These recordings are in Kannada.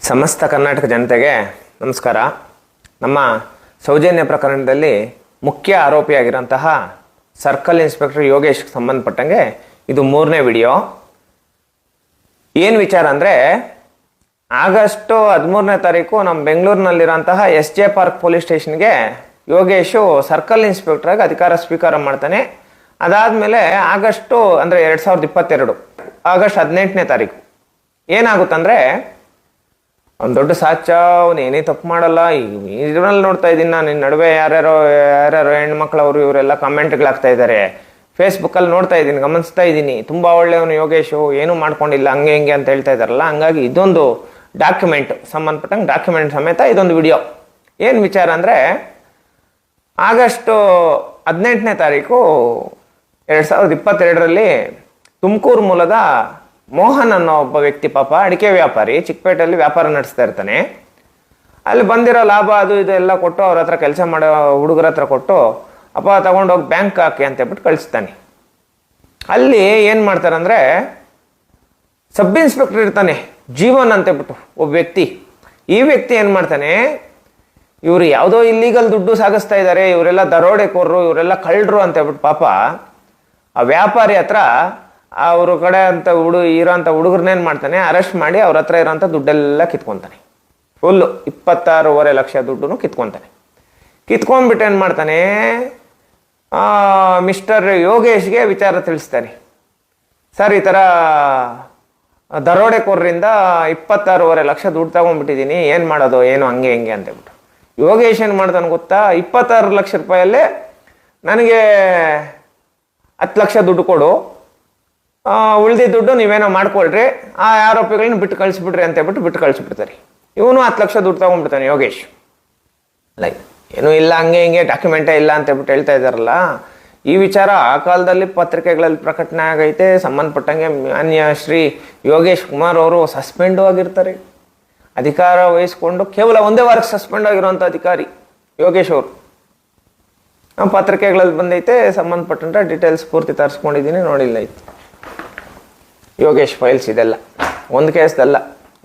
ಸಮಸ್ತ ಕರ್ನಾಟಕ ಜನತೆಗೆ ನಮಸ್ಕಾರ. ನಮ್ಮ ಸೌಜನ್ಯ ಪ್ರಕರಣದಲ್ಲಿ ಮುಖ್ಯ ಆರೋಪಿಯಾಗಿರೋಂತಹ ಸರ್ಕಲ್ ಇನ್ಸ್ಪೆಕ್ಟರ್ ಯೋಗೇಶ್ಗೆ ಸಂಬಂಧಪಟ್ಟಂಗೆ ಇದು 3ನೇ ವಿಡಿಯೋ. ಏನು ವಿಚಾರ ಅಂದರೆ, ಆಗಸ್ಟ್ 13ನೇ ತಾರೀಕು ನಮ್ಮ ಬೆಂಗಳೂರಿನಲ್ಲಿರೋಂತಹ SJ ಪಾರ್ಕ್ ಪೊಲೀಸ್ ಸ್ಟೇಷನ್ಗೆ ಯೋಗೇಶು ಸರ್ಕಲ್ ಇನ್ಸ್ಪೆಕ್ಟರಾಗಿ ಅಧಿಕಾರ ಸ್ವೀಕಾರ ಮಾಡ್ತಾನೆ. ಅದಾದಮೇಲೆ ಆಗಸ್ಟು ಅಂದರೆ 2022 ಆಗಸ್ಟ್ 18ನೇ ತಾರೀಕು ಏನಾಗುತ್ತಂದರೆ, ಅವ್ನು ದೊಡ್ಡ ಸಾಚ, ಅವನು ಏನೇ ತಪ್ಪು ಮಾಡಲ್ಲ. ಇದರಲ್ಲಿ ನೋಡ್ತಾ ಇದ್ದೀನಿ ನಾನು, ನಿನ್ನ ನಡುವೆ ಯಾರ್ಯಾರೋ ಹೆಣ್ಮಕ್ಳು ಅವರು ಇವರೆಲ್ಲ ಕಮೆಂಟ್ಗಳಾಗ್ತಾ ಇದ್ದಾರೆ. ಫೇಸ್ಬುಕ್ಕಲ್ಲಿ ನೋಡ್ತಾ ಇದ್ದೀನಿ, ಗಮನಿಸ್ತಾ ಇದ್ದೀನಿ, ತುಂಬ ಒಳ್ಳೆಯವನು ಯೋಗೇಶು, ಏನೂ ಮಾಡ್ಕೊಂಡಿಲ್ಲ, ಹಂಗೆ ಹಿಂಗೆ ಅಂತ ಹೇಳ್ತಾ ಇದ್ದಾರಲ್ಲ. ಹಂಗಾಗಿ ಇದೊಂದು ಡಾಕ್ಯುಮೆಂಟ್ ಸಂಬಂಧಪಟ್ಟಂಗೆ ಡಾಕ್ಯುಮೆಂಟ್ ಸಮೇತ ಇದೊಂದು ವಿಡಿಯೋ. ಏನು ವಿಚಾರ ಅಂದರೆ, ಆಗಸ್ಟ್ 18ನೇ ತಾರೀಕು 2022ರಲ್ಲಿ ತುಮಕೂರು ಮೂಲದ ಮೋಹನ್ ಅನ್ನೋ ಒಬ್ಬ ವ್ಯಕ್ತಿ, ಪಾಪ ಅಡಿಕೆ ವ್ಯಾಪಾರಿ, ಚಿಕ್ಕಪೇಟೆಯಲ್ಲಿ ವ್ಯಾಪಾರ ನಡೆಸ್ತಾ ಇರ್ತಾನೆ. ಅಲ್ಲಿ ಬಂದಿರೋ ಲಾಭ ಅದು ಇದು ಎಲ್ಲ ಕೊಟ್ಟು ಅವ್ರ ಹತ್ರ ಕೆಲಸ ಮಾಡೋ ಹುಡುಗರ ಹತ್ರ ಕೊಟ್ಟು, ಅಪ್ಪ ತಗೊಂಡೋಗಿ ಬ್ಯಾಂಕ್ ಹಾಕಿ ಅಂತ ಹೇಳ್ಬಿಟ್ಟು ಕಳಿಸ್ತಾನೆ. ಅಲ್ಲಿ ಏನು ಮಾಡ್ತಾರೆ ಅಂದರೆ, ಸಬ್ ಇನ್ಸ್ಪೆಕ್ಟರ್ ಇರ್ತಾನೆ ಜೀವನ್ ಅಂತ ಹೇಳ್ಬಿಟ್ಟು ಒಬ್ಬ ವ್ಯಕ್ತಿ. ಈ ವ್ಯಕ್ತಿ ಏನು ಮಾಡ್ತಾನೆ, ಇವರು ಯಾವುದೋ ಇಲ್ಲೀಗಲ್ ದುಡ್ಡು ಸಾಗಿಸ್ತಾ ಇದ್ದಾರೆ, ಇವರೆಲ್ಲ ದರೋಡೆಕೋರರು, ಇವರೆಲ್ಲ ಕಳ್ಳರು ಅಂತ ಹೇಳ್ಬಿಟ್ಟು ಪಾಪ ಆ ವ್ಯಾಪಾರಿ ಹತ್ರ ಅವ್ರ ಕಡೆ ಅಂತ ಇರೋಂಥ ಹುಡುಗರನ್ನೇನು ಮಾಡ್ತಾನೆ, ಅರೆಸ್ಟ್ ಮಾಡಿ ಅವ್ರ ಹತ್ರ ಇರೋಂಥ ದುಡ್ಡೆಲ್ಲ ಕಿತ್ಕೊತಾನೆ. ಫುಲ್ಲು 26.5 ಲಕ್ಷ ದುಡ್ಡು ಕಿತ್ಕೊತಾನೆ. ಕಿತ್ಕೊಂಡ್ಬಿಟ್ಟು ಏನು ಮಾಡ್ತಾನೆ, ಮಿಸ್ಟರ್ ಯೋಗೇಶ್ಗೆ ವಿಚಾರ ತಿಳಿಸ್ತಾನೆ. ಸರ್, ಈ ಥರ ದರೋಡೆಕೋರರಿಂದ 26.5 ಲಕ್ಷ ದುಡ್ಡು ತಗೊಂಡ್ಬಿಟ್ಟಿದ್ದೀನಿ, ಏನು ಮಾಡೋದು ಏನು ಹಂಗೆ ಹಿಂಗೆ ಅಂತೇಳ್ಬಿಟ್ಟು. ಯೋಗೇಶ್ ಏನು ಮಾಡ್ತಾನೆ ಗೊತ್ತಾ, 26 ಲಕ್ಷ ರೂಪಾಯಲ್ಲೇ ನನಗೆ 10 ಲಕ್ಷ ದುಡ್ಡು ಕೊಡು, ಉಳ್ದಿದ್ದ ದುಡ್ಡು ನೀವೇನೋ ಮಾಡ್ಕೊಳ್ರಿ, ಆ ಆರೋಪಿಗಳನ್ನ ಬಿಟ್ಟು ಕಳಿಸ್ಬಿಡ್ರಿ ಅಂತ ಹೇಳ್ಬಿಟ್ಟು ಬಿಟ್ಟು ಕಳಿಸ್ಬಿಡ್ತಾರೆ. ಇವನು 10 ಲಕ್ಷ ದುಡ್ಡು ತಗೊಂಡ್ಬಿಡ್ತಾನೆ ಯೋಗೇಶ್. ಏನೂ ಇಲ್ಲ, ಹಂಗೆ ಹಿಂಗೆ ಡಾಕ್ಯುಮೆಂಟೇ ಇಲ್ಲ ಅಂತ ಹೇಳ್ಬಿಟ್ಟು ಹೇಳ್ತಾ ಇದ್ದಾರಲ್ಲ. ಈ ವಿಚಾರ ಆ ಕಾಲದಲ್ಲಿ ಪತ್ರಿಕೆಗಳಲ್ಲಿ ಪ್ರಕಟಣೆ ಆಗೈತೆ. ಸಂಬಂಧಪಟ್ಟಂಗೆ ಮಾನ್ಯ ಶ್ರೀ ಯೋಗೇಶ್ ಕುಮಾರ್ ಅವರು ಸಸ್ಪೆಂಡು ಆಗಿರ್ತಾರೆ. ಅಧಿಕಾರ ವಹಿಸ್ಕೊಂಡು ಕೇವಲ 1 ವಾರಕ್ಕೆ ಸಸ್ಪೆಂಡ್ ಆಗಿರುವಂಥ ಅಧಿಕಾರಿ ಯೋಗೇಶ್ ಅವರು. ಪತ್ರಿಕೆಗಳಲ್ಲಿ ಬಂದೈತೆ, ಸಂಬಂಧಪಟ್ಟಂತ ಡೀಟೇಲ್ಸ್ ಪೂರ್ತಿ ತರಿಸ್ಕೊಂಡಿದ್ದೀನಿ, ನೋಡಿಲ್ಲ ಇತ್ತು ಯೋಗೇಶ್ ಫೈಲ್ಸ್. ಇದೆಲ್ಲ ಒಂದು ಕೇಸ್ದಲ್ಲ,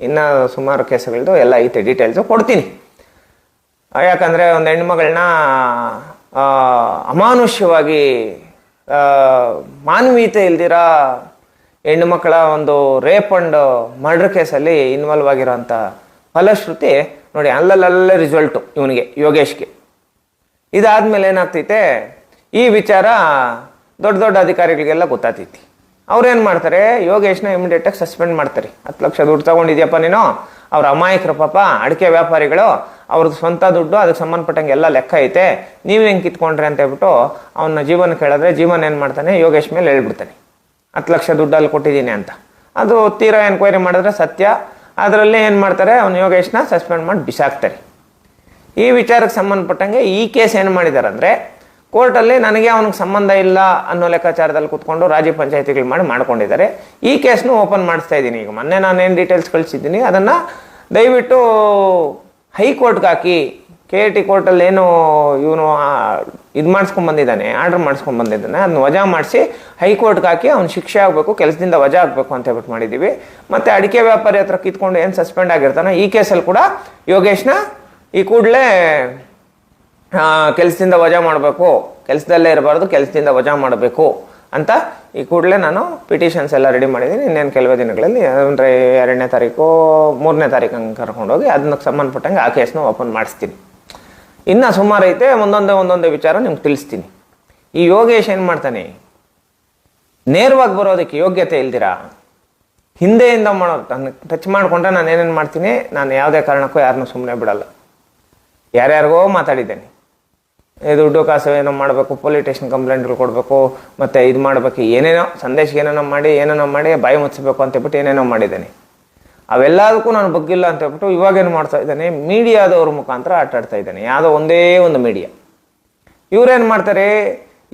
ಇನ್ನು ಸುಮಾರು ಕೇಸ್ಗಳದ್ದು ಎಲ್ಲ ಐತೆ, ಡೀಟೇಲ್ಸು ಕೊಡ್ತೀನಿ. ಯಾಕಂದರೆ ಒಂದು ಹೆಣ್ಮಗಳನ್ನ ಅಮಾನುಷ್ಯವಾಗಿ ಮಾನವೀಯತೆ ಇಲ್ದಿರ ಹೆಣ್ಣುಮಕ್ಕಳ ಒಂದು ರೇಪ್ ಅಂಡ್ ಮರ್ಡರ್ ಕೇಸಲ್ಲಿ ಇನ್ವಾಲ್ವ್ ಆಗಿರೋಂಥ ಫಲಶ್ರುತಿ ನೋಡಿ, ಅಲ್ಲಲ್ಲೇ ರಿಸಲ್ಟು ಇವನಿಗೆ ಯೋಗೇಶ್ಗೆ. ಇದಾದ್ಮೇಲೆ ಏನಾಗ್ತೈತೆ, ಈ ವಿಚಾರ ದೊಡ್ಡ ದೊಡ್ಡ ಅಧಿಕಾರಿಗಳಿಗೆಲ್ಲ ಗೊತ್ತಾಗ್ತೈತಿ. ಅವ್ರೇನು ಮಾಡ್ತಾರೆ, ಯೋಗೇಶ್ನ ಇಮಿಡಿಯೇಟಾಗಿ ಸಸ್ಪೆಂಡ್ ಮಾಡ್ತಾರೆ. 10 ಲಕ್ಷ ದುಡ್ಡು ತಗೊಂಡಿದ್ಯಪ್ಪ ನೀನು, ಅವ್ರ ಅಮಾಯಕರು ಪಾಪ ಅಡಿಕೆ ವ್ಯಾಪಾರಿಗಳು, ಅವ್ರದ್ದು ಸ್ವಂತ ದುಡ್ಡು, ಅದಕ್ಕೆ ಸಂಬಂಧಪಟ್ಟಂಗೆ ಎಲ್ಲ ಲೆಕ್ಕ ಐತೆ, ನೀವು ಹೆಂಗೆ ಕಿತ್ಕೊಂಡ್ರೆ ಅಂತ ಹೇಳ್ಬಿಟ್ಟು ಅವನ ಜೀವನ ಕೇಳಿದ್ರೆ ಜೀವನ ಏನು ಮಾಡ್ತಾನೆ, ಯೋಗೇಶ್ ಮೇಲೆ ಹೇಳ್ಬಿಡ್ತಾನೆ 10 ಲಕ್ಷ ದುಡ್ಡಲ್ಲಿ ಕೊಟ್ಟಿದ್ದೀನಿ ಅಂತ. ಅದು ತೀರಾ ಎನ್ಕ್ವೈರಿ ಮಾಡಿದ್ರೆ ಸತ್ಯ. ಅದರಲ್ಲಿ ಏನು ಮಾಡ್ತಾರೆ, ಅವ್ನು ಯೋಗೇಶ್ನ ಸಸ್ಪೆಂಡ್ ಮಾಡಿ ಬಿಸಾಕ್ತಾರೆ. ಈ ವಿಚಾರಕ್ಕೆ ಸಂಬಂಧಪಟ್ಟಂಗೆ ಈ ಕೇಸ್ ಏನು ಮಾಡಿದ್ದಾರೆ ಅಂದರೆ, ಕೋರ್ಟಲ್ಲಿ ನನಗೆ ಅವನಿಗೆ ಸಂಬಂಧ ಇಲ್ಲ ಅನ್ನೋ ಲೆಕ್ಕಾಚಾರದಲ್ಲಿ ಕೂತ್ಕೊಂಡು ರಾಜಿ ಪಂಚಾಯತಿಗಳು ಮಾಡ್ಕೊಂಡಿದ್ದಾರೆ. ಈ ಕೇಸ್ನು ಓಪನ್ ಮಾಡಿಸ್ತಾ ಇದ್ದೀನಿ. ಈಗ ಮೊನ್ನೆ ನಾನೇನು ಡೀಟೇಲ್ಸ್ ಕಳಿಸಿದ್ದೀನಿ ಅದನ್ನು ದಯವಿಟ್ಟು ಹೈಕೋರ್ಟ್ಗೆ ಹಾಕಿ, KT ಕೋರ್ಟಲ್ಲಿ ಏನು ಇವನು ಇದು ಮಾಡಿಸ್ಕೊಂಡ್ಬಂದಿದ್ದಾನೆ, ಆರ್ಡ್ರ್ ಮಾಡಿಸ್ಕೊಂಡ್ಬಂದಿದ್ದಾನೆ, ಅದನ್ನ ವಜಾ ಮಾಡಿಸಿ ಹೈಕೋರ್ಟ್ಗೆ ಹಾಕಿ ಅವ್ನು ಶಿಕ್ಷೆ ಆಗಬೇಕು, ಕೆಲಸದಿಂದ ವಜಾ ಆಗಬೇಕು ಅಂತ ಹೇಳ್ಬಿಟ್ಟು ಮಾಡಿದ್ದೀವಿ. ಮತ್ತು ಅಡಿಕೆ ವ್ಯಾಪಾರಿ ಹತ್ರ ಕಿತ್ಕೊಂಡು ಏನು ಸಸ್ಪೆಂಡ್ ಆಗಿರ್ತಾನೆ, ಈ ಕೇಸಲ್ಲಿ ಕೂಡ ಯೋಗೇಶ್ನ ಈ ಕೂಡಲೇ ಕೆಲಸದಿಂದ ವಜಾ ಮಾಡಬೇಕು, ಕೆಲಸದಲ್ಲೇ ಇರಬಾರ್ದು, ಕೆಲಸದಿಂದ ವಜಾ ಮಾಡಬೇಕು ಅಂತ ಈ ಕೂಡಲೇ ನಾನು ಪಿಟಿಷನ್ಸ್ ಎಲ್ಲ ರೆಡಿ ಮಾಡಿದ್ದೀನಿ. ಇನ್ನೇನು ಕೆಲವೇ ದಿನಗಳಲ್ಲಿ ಅಂದರೆ 2ನೇ ತಾರೀಕು 3ನೇ ತಾರೀಕು ಹಂಗೆ ಕರ್ಕೊಂಡೋಗಿ ಅದಕ್ಕೆ ಸಂಬಂಧಪಟ್ಟಂಗೆ ಆ ಕೇಸ್ನ ಓಪನ್ ಮಾಡಿಸ್ತೀನಿ. ಇನ್ನು ಸುಮಾರು ಐತೆ, ಒಂದೊಂದೇ ವಿಚಾರ ನಿಮ್ಗೆ ತಿಳಿಸ್ತೀನಿ. ಈ ಯೋಗೇಶ್ ಏನು ಮಾಡ್ತಾನೆ, ನೇರವಾಗಿ ಬರೋದಕ್ಕೆ ಯೋಗ್ಯತೆ ಇಲ್ದಿರಾ ಹಿಂದೆಯಿಂದ ಮಾಡೋದು. ನನಗೆ ಟಚ್ ಮಾಡಿಕೊಂಡ್ರೆ ನಾನು ಏನೇನು ಮಾಡ್ತೀನಿ, ನಾನು ಯಾವುದೇ ಕಾರಣಕ್ಕೂ ಯಾರನ್ನೂ ಸುಮ್ಮನೆ ಬಿಡಲ್ಲ. ಯಾರ್ಯಾರಿಗೋ ಮಾತಾಡಿದ್ದೇನೆ, ದುಡ್ಡು ಕಾಸು ಏನೋ ಮಾಡಬೇಕು, ಪೊಲೀಸ್ ಸ್ಟೇಷನ್ ಕಂಪ್ಲೇಂಟ್ಗಳು ಕೊಡಬೇಕು, ಮತ್ತು ಇದು ಮಾಡಬೇಕು, ಏನೇನೋ ಸಂದೇಶಕ್ಕೆ ಏನೇನೋ ಮಾಡಿ ಬಾಯಿ ಮುಚ್ಚಬೇಕು ಅಂತೇಳ್ಬಿಟ್ಟು ಏನೇನೋ ಮಾಡಿದ್ದೇನೆ. ಅವೆಲ್ಲದಕ್ಕೂ ನಾನು ಬಗ್ಗಿಲ್ಲ ಅಂತ ಹೇಳ್ಬಿಟ್ಟು ಇವಾಗೇನು ಮಾಡ್ತಾ ಇದ್ದಾನೆ, ಮೀಡಿಯಾದವ್ರ ಮುಖಾಂತರ ಆಟಾಡ್ತಾ ಇದ್ದಾನೆ. ಯಾವುದೋ ಒಂದೇ ಒಂದು ಮೀಡಿಯಾ. ಇವ್ರೇನು ಮಾಡ್ತಾರೆ,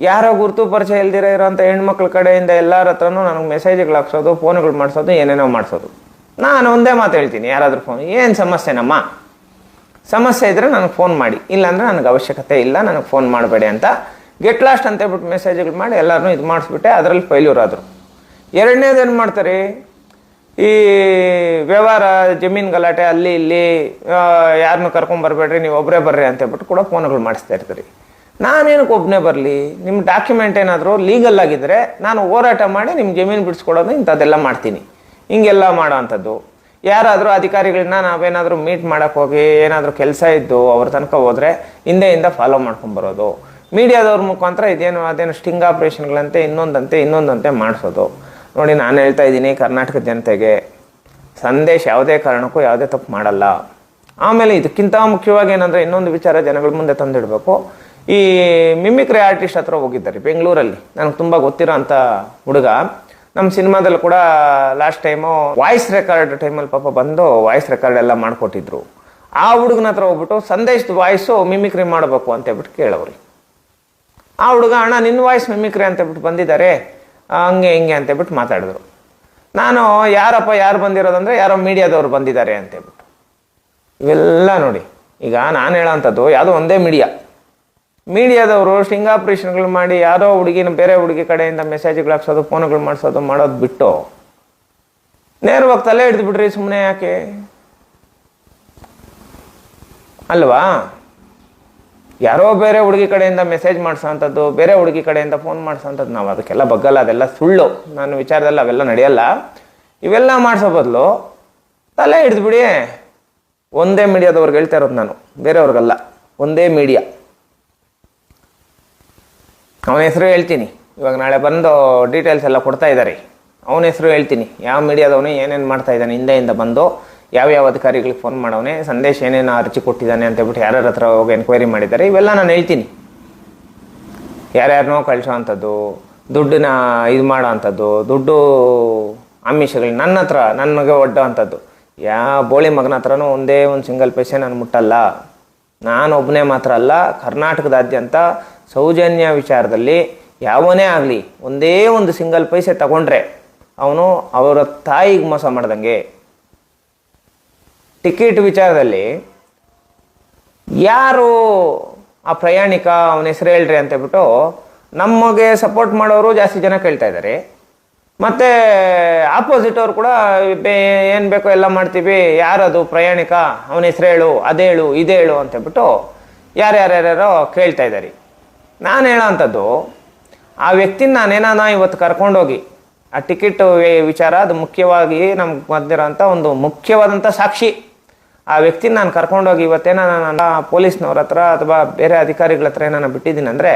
ಯಾರೋ ಗುರುತು ಪರಿಚಯ ಇಲ್ದಿರ ಇರೋಂಥ ಹೆಣ್ಮಕ್ಳ ಕಡೆಯಿಂದ ಎಲ್ಲರ ಹತ್ರನೂ ನನಗೆ ಮೆಸೇಜ್ಗಳು ಹಾಕ್ಸೋದು, ಫೋನ್ಗಳು ಮಾಡಿಸೋದು, ಏನೇನೋ ಮಾಡಿಸೋದು. ನಾನು ಒಂದೇ ಮಾತು ಹೇಳ್ತೀನಿ, ಯಾರಾದರೂ ಫೋನ್, ಏನು ಸಮಸ್ಯೆನಮ್ಮ, ಸಮಸ್ಯೆ ಇದ್ದರೆ ನನಗೆ ಫೋನ್ ಮಾಡಿ, ಇಲ್ಲಾಂದರೆ ನನಗೆ ಅವಶ್ಯಕತೆ ಇಲ್ಲ, ನನಗೆ ಫೋನ್ ಮಾಡಬೇಡಿ ಅಂತ ಗೆಟ್ ಲಾಸ್ಟ್ ಅಂತ ಹೇಳ್ಬಿಟ್ಟು ಮೆಸೇಜ್ಗಳು ಮಾಡಿ ಎಲ್ಲರನ್ನೂ ಇದು ಮಾಡಿಸ್ಬಿಟ್ಟೆ. ಅದರಲ್ಲಿ ಫೈಲ್ಯೂರ್ ಆದರು. ಎರಡನೇದು ಏನು ಮಾಡ್ತಾರೆ, ಈ ವ್ಯವಹಾರ ಜಮೀನು ಗಲಾಟೆ ಅಲ್ಲಿ ಇಲ್ಲಿ ಯಾರನ್ನೂ ಕರ್ಕೊಂಬರ್ಬೇಡ್ರಿ, ನೀವು ಒಬ್ಬರೇ ಬರ್ರಿ ಅಂತ ಹೇಳ್ಬಿಟ್ಟು ಕೂಡ ಫೋನ್ಗಳು ಮಾಡಿಸ್ತಾ ಇರ್ತೀರಿ. ನಾನೇನಕ್ಕೆ ಒಬ್ಬನೇ ಬರಲಿ? ನಿಮ್ಮ ಡಾಕ್ಯುಮೆಂಟ್ ಏನಾದರೂ ಲೀಗಲ್ ಆಗಿದ್ದರೆ ನಾನು ಹೋರಾಟ ಮಾಡಿ ನಿಮ್ಮ ಜಮೀನು ಬಿಡಿಸ್ಕೊಡೋದು ಇಂಥದ್ದೆಲ್ಲ ಮಾಡ್ತೀನಿ. ಹಿಂಗೆಲ್ಲ ಮಾಡೋ ಅಂಥದ್ದು. ಯಾರಾದರೂ ಅಧಿಕಾರಿಗಳನ್ನ ನಾವೇನಾದರೂ ಮೀಟ್ ಮಾಡೋಕ್ಕೆ ಹೋಗಿ ಏನಾದರೂ ಕೆಲಸ ಇದ್ದು ಅವ್ರ ತನಕ ಹೋದರೆ ಹಿಂದೆಯಿಂದ ಫಾಲೋ ಮಾಡ್ಕೊಂಬರೋದು. ಮೀಡಿಯಾದವ್ರ ಮುಖಾಂತರ ಅದೇನು ಸ್ಟಿಂಗ್ ಆಪ್ರೇಷನ್ಗಳಂತೆ ಇನ್ನೊಂದಂತೆ ಮಾಡಿಸೋದು. ನೋಡಿ, ನಾನು ಹೇಳ್ತಾ ಇದ್ದೀನಿ ಕರ್ನಾಟಕದ ಜನತೆಗೆ, ಸಂದೇಶ ಯಾವುದೇ ಕಾರಣಕ್ಕೂ ಯಾವುದೇ ತಪ್ಪು ಮಾಡಲ್ಲ. ಆಮೇಲೆ ಇದಕ್ಕಿಂತ ಮುಖ್ಯವಾಗಿ ಏನಂದರೆ ಇನ್ನೊಂದು ವಿಚಾರ ಜನಗಳ ಮುಂದೆ ತಂದಿಡಬೇಕು. ಈ ಮಿಮಿಕ್ರಿ ಆರ್ಟಿಸ್ಟ್ ಹತ್ರ ಹೋಗಿದ್ದಾರೆ ಬೆಂಗಳೂರಲ್ಲಿ. ನನಗೆ ತುಂಬ ಗೊತ್ತಿರೋ ಅಂಥ ಹುಡುಗ. ನಮ್ಮ ಸಿನಿಮಾದಲ್ಲಿ ಕೂಡ ಲಾಸ್ಟ್ ಟೈಮು ವಾಯ್ಸ್ ರೆಕಾರ್ಡ್ ಟೈಮಲ್ಲಿ ಪಾಪ ಬಂದು ವಾಯ್ಸ್ ರೆಕಾರ್ಡ್ ಎಲ್ಲ ಮಾಡಿಕೊಟ್ಟಿದ್ರು. ಆ ಹುಡುಗನ ಹತ್ರ ಹೋಗ್ಬಿಟ್ಟು ಸಂದೇಶದ ವಾಯ್ಸು ಮಿಮಿಕ್ರಿ ಮಾಡಬೇಕು ಅಂತ ಹೇಳ್ಬಿಟ್ಟು ಕೇಳವ್ರಿ. ಆ ಹುಡುಗ, ಅಣ್ಣ ನಿನ್ನ ವಾಯ್ಸ್ ಮಿಮಿಕ್ರಿ ಅಂತ ಹೇಳ್ಬಿಟ್ಟು ಬಂದಿದ್ದಾರೆ, ಹಂಗೆ ಹಿಂಗೆ ಅಂತ ಹೇಳ್ಬಿಟ್ಟು ಮಾತಾಡಿದ್ರು. ನಾನು ಯಾರು ಬಂದಿರೋದಂದರೆ ಯಾರೋ ಮೀಡಿಯಾದವ್ರು ಬಂದಿದ್ದಾರೆ ಅಂತ ಹೇಳ್ಬಿಟ್ಟು. ಇವೆಲ್ಲ ನೋಡಿ, ಈಗ ನಾನು ಹೇಳೋಂಥದ್ದು ಯಾವುದೋ ಒಂದೇ ಮೀಡಿಯಾದವರು ಸ್ಟಿಂಗ್ ಆಪ್ರೇಷನ್ಗಳು ಮಾಡಿ ಯಾವುದೋ ಹುಡುಗಿನ ಬೇರೆ ಹುಡುಗಿ ಕಡೆಯಿಂದ ಮೆಸೇಜ್ಗಳು ಹಾಕ್ಸೋದು, ಫೋನ್ಗಳು ಮಾಡೋದು ಬಿಟ್ಟು ನೇರವಾಗಿ ತಲೆ ಹಿಡಿದು ಬಿಡ್ರಿ. ಸುಮ್ಮನೆ ಯಾಕೆ ಅಲ್ವಾ? ಯಾರೋ ಬೇರೆ ಹುಡುಗಿ ಕಡೆಯಿಂದ ಮೆಸೇಜ್ ಮಾಡಿಸೋಂಥದ್ದು, ಬೇರೆ ಹುಡುಗಿ ಕಡೆಯಿಂದ ಫೋನ್ ಮಾಡಿಸೋಂಥದ್ದು, ನಾವು ಅದಕ್ಕೆಲ್ಲ ಬಗ್ಗಲ್ಲ, ಅದೆಲ್ಲ ಸುಳ್ಳು. ನನ್ನ ವಿಚಾರದಲ್ಲಿ ಅವೆಲ್ಲ ನಡೆಯಲ್ಲ. ಇವೆಲ್ಲ ಮಾಡಿಸೋ ಬದಲು ತಲೆ ಹಿಡಿದು ಬಿಡಿ. ಒಂದೇ ಮೀಡಿಯಾದವ್ರಿಗೆ ಹೇಳ್ತಾ ಇರೋದು ನಾನು, ಬೇರೆಯವ್ರಿಗಲ್ಲ. ಒಂದೇ ಮೀಡಿಯಾ. ಅವನ ಹೆಸರು ಹೇಳ್ತೀನಿ, ಇವಾಗ ನಾಳೆ ಬಂದು ಡೀಟೇಲ್ಸ್ ಎಲ್ಲ ಕೊಡ್ತಾ ಇದ್ದಾರೆ. ಅವನ ಹೆಸರು ಹೇಳ್ತೀನಿ, ಯಾವ ಮೀಡಿಯಾದವನು ಏನೇನು ಮಾಡ್ತಾ ಇದ್ದಾನೆ, ಹಿಂದೆಯಿಂದ ಬಂದು ಯಾವ್ಯಾವ ಅಧಿಕಾರಿಗಳಿಗೆ ಫೋನ್ ಮಾಡವನೇ, ಸಂದೇಶ ಏನೇನು ಅರ್ಜಿ ಕೊಟ್ಟಿದ್ದಾನೆ ಅಂತ ಹೇಳ್ಬಿಟ್ಟು ಯಾರ್ಯಾರ ಹತ್ರ ಹೋಗಿ ಎನ್ಕ್ವೈರಿ ಮಾಡಿದ್ದಾರೆ, ಇವೆಲ್ಲ ನಾನು ಹೇಳ್ತೀನಿ. ಯಾರ್ಯಾರನೋ ಕಳಿಸೋ ಅಂಥದ್ದು, ದುಡ್ಡನ್ನ ಇದು ಮಾಡೋ ಅಂಥದ್ದು, ದುಡ್ಡು ಆಮಿಷಗಳು ನನಗೆ ಒಡ್ಡೋ ಅಂಥದ್ದು, ಯಾವ ಬೋಳಿ ಮಗನ ಹತ್ರನೂ ಒಂದೇ ಒಂದು ಸಿಂಗಲ್ ಪೈಸೆ ನಾನು ಮುಟ್ಟಲ್ಲ. ನಾನು ಒಬ್ಬನೇ ಮಾತ್ರ ಅಲ್ಲ, ಕರ್ನಾಟಕದಾದ್ಯಂತ ಸೌಜನ್ಯ ವಿಚಾರದಲ್ಲಿ ಯಾವನೇ ಆಗಲಿ ಒಂದೇ ಒಂದು ಸಿಂಗಲ್ ಪೈಸೆ ತಗೊಂಡ್ರೆ ಅವನು ಅವರ ತಾಯಿಗೆ ಮೋಸ ಮಾಡ್ದಂಗೆ. ಟಿಕೆಟ್ ವಿಚಾರದಲ್ಲಿ ಯಾರು ಆ ಪ್ರಯಾಣಿಕ, ಅವನ ಹೆಸರು ಹೇಳ್ರಿ ಅಂತ ಹೇಳ್ಬಿಟ್ಟು ನಮಗೆ ಸಪೋರ್ಟ್ ಮಾಡೋರು ಜಾಸ್ತಿ ಜನ ಕೇಳ್ತಾ ಇದ್ದಾರೆ. ಮತ್ತು ಆಪೋಸಿಟ್ ಅವ್ರು ಕೂಡ ಏನು ಬೇಕೋ ಎಲ್ಲ ಮಾಡ್ತೀವಿ, ಯಾರದು ಪ್ರಯಾಣಿಕ, ಅವನ ಹೆಸರು ಹೇಳು, ಅದೇಳು ಇದೇಳು ಅಂತ ಹೇಳ್ಬಿಟ್ಟು ಯಾರ್ಯಾರ್ಯಾರೋ ಕೇಳ್ತಾ ಇದ್ದಾರೆ. ನಾನು ಹೇಳೋಂಥದ್ದು, ಆ ವ್ಯಕ್ತಿನ ನಾನೇನಾನ ಇವತ್ತು ಕರ್ಕೊಂಡೋಗಿ ಆ ಟಿಕೆಟ್ ವಿಚಾರ ಅದು ಮುಖ್ಯವಾಗಿ ನಮ್ಗೆ ಬಂದಿರೋಂಥ ಒಂದು ಮುಖ್ಯವಾದಂಥ ಸಾಕ್ಷಿ. ಆ ವ್ಯಕ್ತಿನ ನಾನು ಕರ್ಕೊಂಡೋಗಿ ಇವತ್ತೇನ ನಾನು ಪೊಲೀಸ್ನವ್ರ ಹತ್ರ ಅಥವಾ ಬೇರೆ ಅಧಿಕಾರಿಗಳ ಹತ್ರ ಏನಾನ ಬಿಟ್ಟಿದ್ದೀನಿ ಅಂದರೆ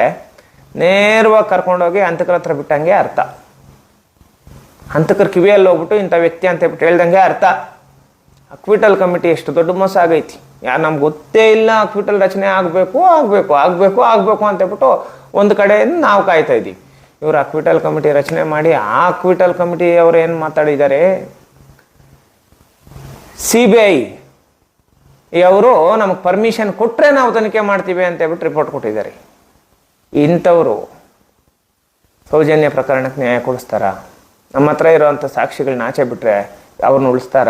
ನೇರವಾಗಿ ಕರ್ಕೊಂಡೋಗಿ ಹಂತಕರ ಹತ್ರ ಬಿಟ್ಟಂಗೆ ಅರ್ಥ. ಹಂತಕರ ಕಿವಿಯಲ್ಲಿ ಹೋಗ್ಬಿಟ್ಟು ಇಂಥ ವ್ಯಕ್ತಿ ಅಂತ ಹೇಳ್ಬಿಟ್ಟು ಹೇಳ್ದಂಗೆ ಅರ್ಥ. ಅಕ್ವಿಟಲ್ ಕಮಿಟಿ ಎಷ್ಟು ದೊಡ್ಡ ಮೋಸ ಆಗೈತಿ. ನಮ್ಗೆ ಗೊತ್ತೇ ಇಲ್ಲ ಅಕ್ವಿಟಲ್ ರಚನೆ ಆಗಬೇಕು ಅಂತ ಹೇಳ್ಬಿಟ್ಟು ಒಂದು ಕಡೆಯಿಂದ ನಾವು ಕಾಯ್ತಾ ಇದ್ದೀವಿ. ಇವರು ಅಕ್ವಿಟಲ್ ಕಮಿಟಿ ರಚನೆ ಮಾಡಿ ಆ ಅಕ್ವಿಟಲ್ ಕಮಿಟಿ ಅವರು ಏನು ಮಾತಾಡಿದ್ದಾರೆ, CBI ಅವರು ನಮಗೆ ಪರ್ಮಿಷನ್ ಕೊಟ್ಟರೆ ನಾವು ತನಿಖೆ ಮಾಡ್ತೀವಿ ಅಂತ ಹೇಳ್ಬಿಟ್ಟು ರಿಪೋರ್ಟ್ ಕೊಟ್ಟಿದ್ದಾರೆ. ಇಂಥವರು ಸೌಜನ್ಯ ಪ್ರಕರಣಕ್ಕೆ ನ್ಯಾಯ ಕೊಡಿಸ್ತಾರ? ನಮ್ಮ ಹತ್ರ ಇರೋವಂಥ ಸಾಕ್ಷಿಗಳನ್ನ ಆಚೆ ಬಿಟ್ಟರೆ ಅವ್ರನ್ನ ಉಳಿಸ್ತಾರ?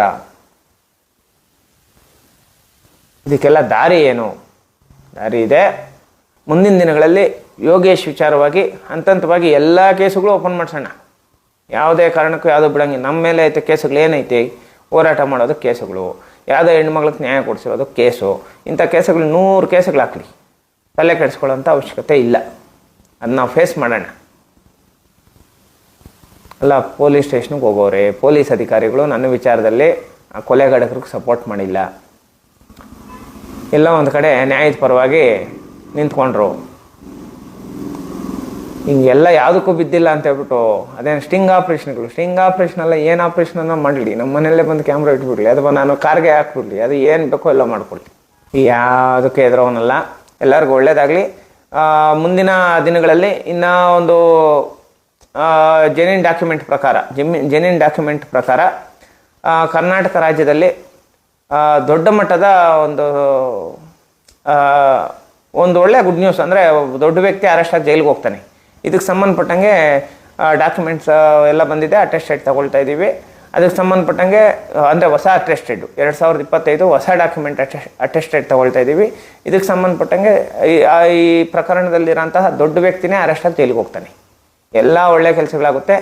ಇದಕ್ಕೆಲ್ಲ ದಾರಿ ಏನು? ದಾರಿ ಇದೆ. ಮುಂದಿನ ದಿನಗಳಲ್ಲಿ ಯೋಗೇಶ್ ವಿಚಾರವಾಗಿ ಹಂತವಾಗಿ ಎಲ್ಲ ಕೇಸುಗಳು ಓಪನ್ ಮಾಡಿಸೋಣ. ಯಾವುದೇ ಕಾರಣಕ್ಕೂ ಯಾವುದೋ ಬಿಡಂಗಿಲ್ಲ. ನಮ್ಮ ಮೇಲೆ ಐತೆ ಕೇಸುಗಳು ಏನೈತಿ, ಹೋರಾಟ ಮಾಡೋದು ಕೇಸುಗಳು, ಯಾವುದೋ ಹೆಣ್ಮಕ್ಳಿಗೆ ನ್ಯಾಯ ಕೊಡಿಸಿರೋದು ಕೇಸು. ಇಂಥ ಕೇಸುಗಳು 100 ಕೇಸುಗಳು ಹಾಕಲಿ, ತಲೆ ಕೆಡಿಸ್ಕೊಳ್ಳೋಂಥ ಅವಶ್ಯಕತೆ ಇಲ್ಲ. ಅದು ನಾವು ಫೇಸ್ ಮಾಡೋಣ. ಅಲ್ಲ, ಪೊಲೀಸ್ ಸ್ಟೇಷನ್ಗೆ ಹೋಗೋರೆ ಪೊಲೀಸ್ ಅಧಿಕಾರಿಗಳು ನನ್ನ ವಿಚಾರದಲ್ಲಿ ಆ ಕೊಲೆಗಡಕರಿಗೆ ಸಪೋರ್ಟ್ ಮಾಡಿಲ್ಲ, ಎಲ್ಲ ಒಂದು ಕಡೆ ನ್ಯಾಯದ ಪರವಾಗಿ ನಿಂತ್ಕೊಂಡ್ರು. ಹಿಂಗೆಲ್ಲ ಯಾವುದಕ್ಕೂ ಬಿದ್ದಿಲ್ಲ ಅಂತ ಹೇಳ್ಬಿಟ್ಟು ಅದೇನು ಸ್ಟಿಂಗ್ ಆಪ್ರೇಷನಲ್ಲ, ಏನು ಆಪ್ರೇಷನನ್ನು ಮಾಡಲಿ, ನಮ್ಮ ಮನೆಯಲ್ಲೇ ಬಂದು ಕ್ಯಾಮ್ರಾ ಇಟ್ಬಿಡ್ಲಿ, ಅಥವಾ ನಾನು ಕಾರ್ಗೆ ಹಾಕ್ಬಿಡ್ಲಿ, ಅದು ಏನು ಬೇಕೋ ಎಲ್ಲ ಮಾಡ್ಕೊಳ್ಳಿ. ಯಾವುದಕ್ಕೆ ಎದುರವನಲ್ಲ. ಎಲ್ಲರಿಗೂ ಒಳ್ಳೇದಾಗಲಿ. ಮುಂದಿನ ದಿನಗಳಲ್ಲಿ ಇನ್ನೂ ಒಂದು ಜೆನ್ಯೂನ್ ಡಾಕ್ಯುಮೆಂಟ್ ಪ್ರಕಾರ ಕರ್ನಾಟಕ ರಾಜ್ಯದಲ್ಲಿ ದೊಡ್ಡ ಮಟ್ಟದ ಒಂದು ಒಳ್ಳೆ ಗುಡ್ ನ್ಯೂಸ್ ಅಂದರೆ ದೊಡ್ಡ ವ್ಯಕ್ತಿ ಅರೆಸ್ಟ್ ಆಗಿ ಜೈಲಿಗೆ ಹೋಗ್ತಾನೆ. ಇದಕ್ಕೆ ಸಂಬಂಧಪಟ್ಟಂಗೆ ಡಾಕ್ಯುಮೆಂಟ್ಸ್ ಎಲ್ಲ ಬಂದಿದೆ, ಅಟೆಸ್ಟೆಡ್ ತಗೊಳ್ತಾ ಇದ್ದೀವಿ. ಅದಕ್ಕೆ ಸಂಬಂಧಪಟ್ಟಂಗೆ ಅಂದರೆ ಹೊಸ ಅಟೆಸ್ಟೆಡ್ 2025 ಹೊಸ ಡಾಕ್ಯುಮೆಂಟ್ ಅಟೆಸ್ಟೆಡ್ ತಗೊಳ್ತಾ ಇದ್ದೀವಿ. ಇದಕ್ಕೆ ಸಂಬಂಧಪಟ್ಟಂಗೆ ಈ ಪ್ರಕರಣದಲ್ಲಿರೋಂತಹ ದೊಡ್ಡ ವ್ಯಕ್ತಿನೇ ಅರೆಸ್ಟ್ ಆಗಿ ಜೈಲಿಗೆ ಹೋಗ್ತಾನೆ. ಎಲ್ಲ ಒಳ್ಳೆ ಕೆಲಸಗಳಾಗುತ್ತೆ.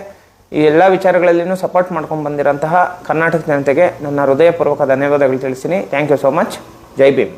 ಈ ಎಲ್ಲ ವಿಚಾರಗಳಲ್ಲಿನೂ ಸಪೋರ್ಟ್ ಮಾಡ್ಕೊಂಡು ಬಂದಿರೋಂತಹ ಕರ್ನಾಟಕ ಜನತೆಗೆ ನನ್ನ ಹೃದಯಪೂರ್ವಕ ಧನ್ಯವಾದಗಳು ತಿಳಿಸ್ತೀನಿ. Thank you so much. Jai Bhim.